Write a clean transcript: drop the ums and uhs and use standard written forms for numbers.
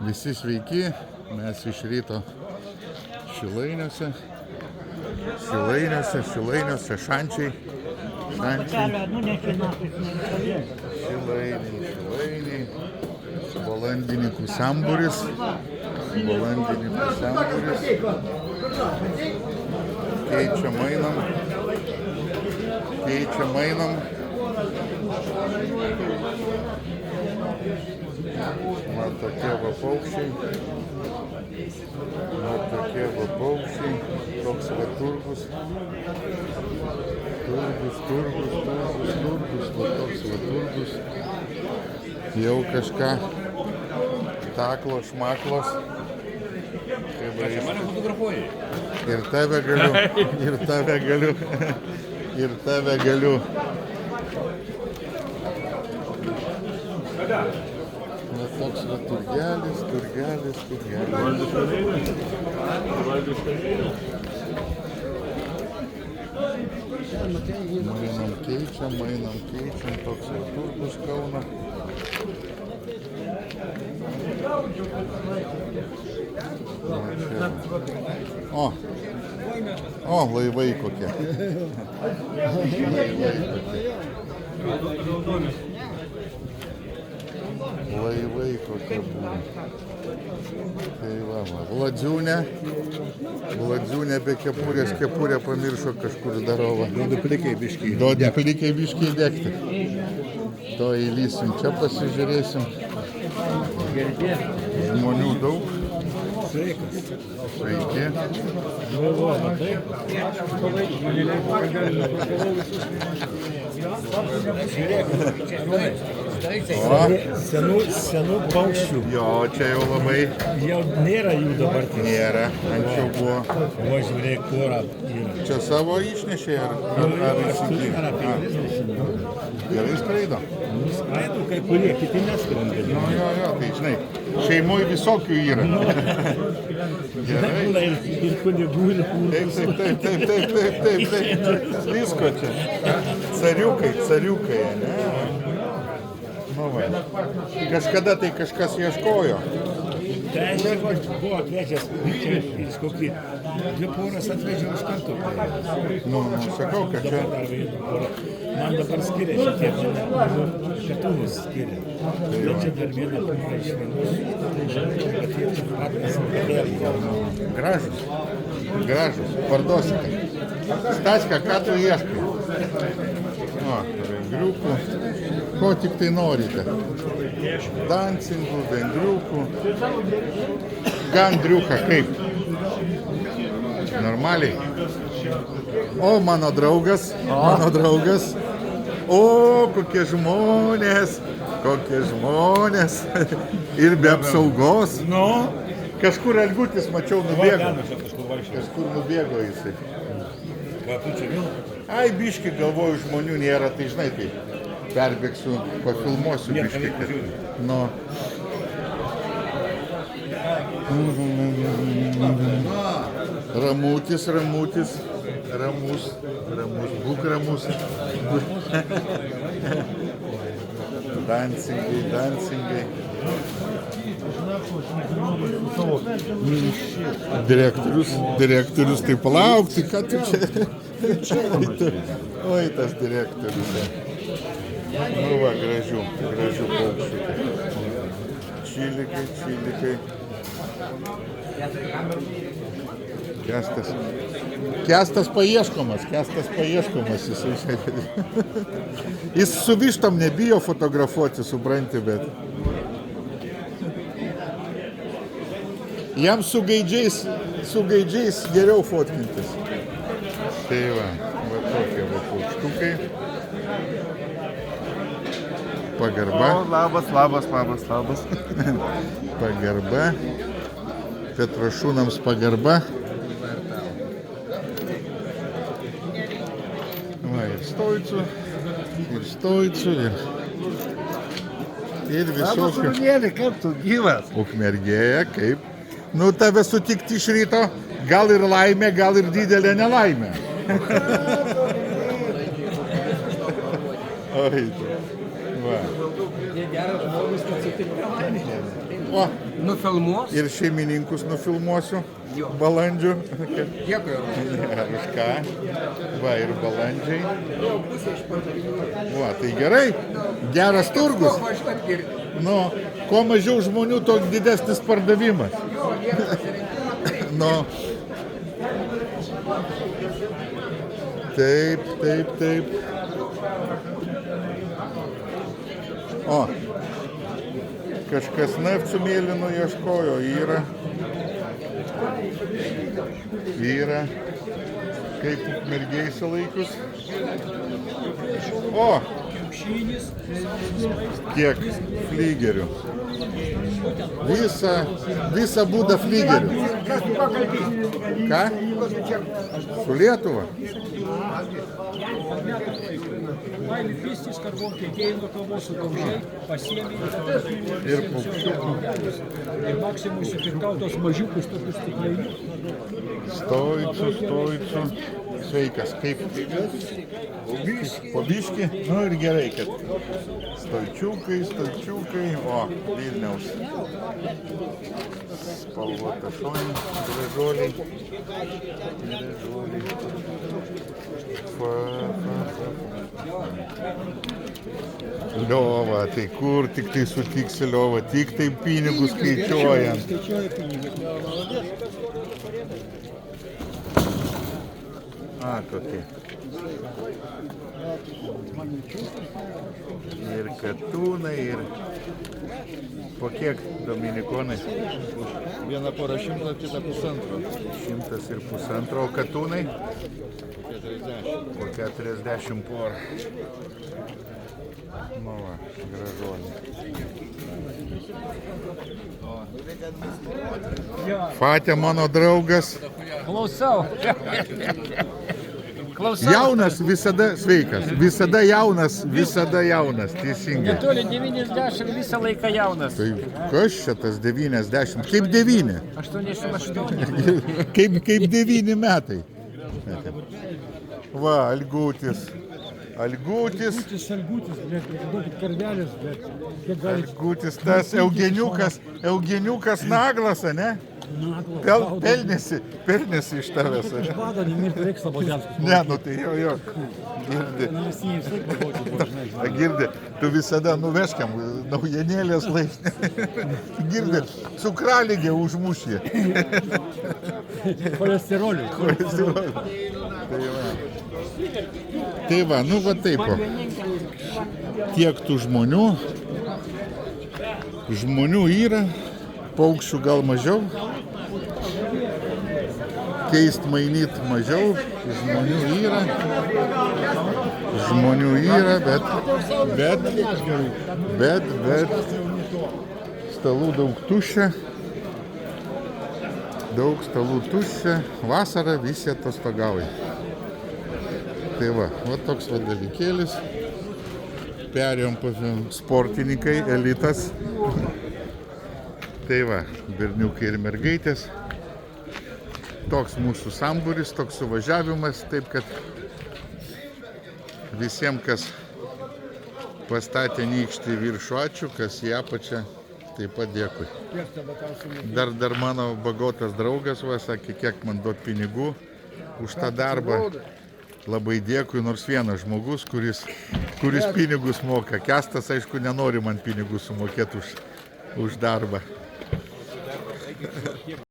Visi sveiki, mes iš ryto Šilainiuose, šančiai. Šilainiai, balandininkų sambūris. Keičia mainam. Va tokie va paukščiai. Toks va turgus. Jau kažką taklos, šmaklos. Mane fotografuoji. Ir tave galiu. Va toks va turgelis. Mainam keičiam, toks va turgus Kauno. O, laivai kokie. Laivai kokie buvo. Tai va, Vladziūnė be kepurės, kepurę pamiršo kažkur darova. Duodu plikai biškiai degti. To įlysim, čia pasižiūrėsim. Žmonių daug. Sveiki. Senų paukščių. Jo, čia jau labai. Jau nėra jų dabar. Nėra, anksčiau buvo. O žiūrėk, porą yra. Čia savo išnešė ar įsigijo? Gerai skraido? Skraido, kai kurie, kiti neskrenda. Jo, tai žinai, šeimoje visokių yra. Gerai. Ir kunigų, ir Taip. Visko čia. Cariukai, ne? Nu va. Kažkada tai kažkas ieškojo. Tai aš buvo atvežęs, čia iš kokį dvi poras atvežiau iš karto. Nu, sakau, kad čia... Man dabar skiria šitie, Šatūnus skiria. Bet čia dar vieną porą iš vienos. Gražus, parduosite. Stačka, ką tu ieškai? O, vengriukų. Ko tik tai norite? Dancingų, vengriukų. Gandriuką kaip? Normaliai. O, mano draugas. O, kokie žmonės. Ir be apsaugos. Kažkur Algutis, mačiau, nubėgo. Kažkur nubėgo jisai. Ai, biški, galvoju, žmonių nėra, tai žinai, tai perbėgsiu, pafilmuosiu biški. Nu. Ramutis. Būk ramus. Dancingai. Direktorius, tai palaukti, ką tu čia? Oi, tas direktorius. Nu va, gražių paukščių. Čilikai. Kestas paieškomas jis su vištom nebijo fotografuoti, supranti, bet jam su gaidžiais geriau fotkintis. Tai va tokie va paukštukai. Pagarba. Labas. Pagarba. Petrašūnams pagarba. Va, ir stoicų, ir visokių. Kaip tu gyvas? Ukmergėje, kaip? Nu, tave sutikti iš ryto, gal ir laimė, gal ir didelė nelaimė. Va. O, Nufilmuos. ir šeimininkus nufilmuosiu balandžių. Dėkui. Už ką? Va, ir balandžiai. Va, tai gerai. Geras turgus. Nu, kuo mažiau žmonių, toks didesnis pardavimas. Nu. Taip, taip, taip. O, kažkas nafcų mėlynų ieškojo, yra. Yra. Kaip mergiai sulaikus. O, kiek flygerių. Visą būdą flygerių. Ką? Su Lietuva? Ir paukščiukų. Ir maksimum supirkau tos mažiukus tokius stiklainius. Stoicu. Sveikas, kaip? Po biškį? Nu ir gerai, kad stalčiukai. O, Vilniaus. Spalvota šonė, gražuoliai. Liova, tai kur tik tai sutiksi liova, tik tai pinigus skaičiuojant. A, kokie. Ir katūnai, ir po kiek dominikonai? Viena pora 100, kita 1,5. 100 ir 1,5, o katūnai? 40. Po 40 porą. Nu va, gražuolė. Fatė mano draugas. Klausau. Jaunas visada sveikas, visada jaunas, teisingai. Netoli 90 visą laiką jaunas. Tai kas čia tas 90? Kaip 9? 88. Kaip 9 metai. Va, Algutis. Algutis, blėt, duokit karvelis, blėt. Kiek gali... Algutis, tas Eugeniukas naglas, ne? Naglas. Pelnėsi iš tavęs, Iš ne? bado nemirti reiks Slobodjanskis. Ne, nu tai jo. Girdi. Na, visi jį visai pagauti, žinai. Girdi, tu visada nuveškiam naujienėlės laisvė. Girdi, cukraligė užmušė. Cholesteroliui. Tai va, nu va taip. Tiek tų žmonių. Žmonių yra, paukščių gal mažiau. Keist mainyt mažiau, žmonių yra, bet stalų daug tuščia. Vasarą visi atostogauja. Tai va toks va dalykėlis. Perėjom po sportininkai, elitas. Tai va, berniukai ir mergaitės. Toks mūsų sambūris, toks suvažiavimas, taip kad visiems, kas pastatė nykštį viršų, ačiū, kas į apačią, taip pat dėkui. Dar mano bagotas draugas va, sakė, kiek man duot pinigų už tą darbą. Labai dėkui, nors vienas žmogus, kuris pinigus moka. Kestas, aišku, nenori man pinigų sumokėti už darbą.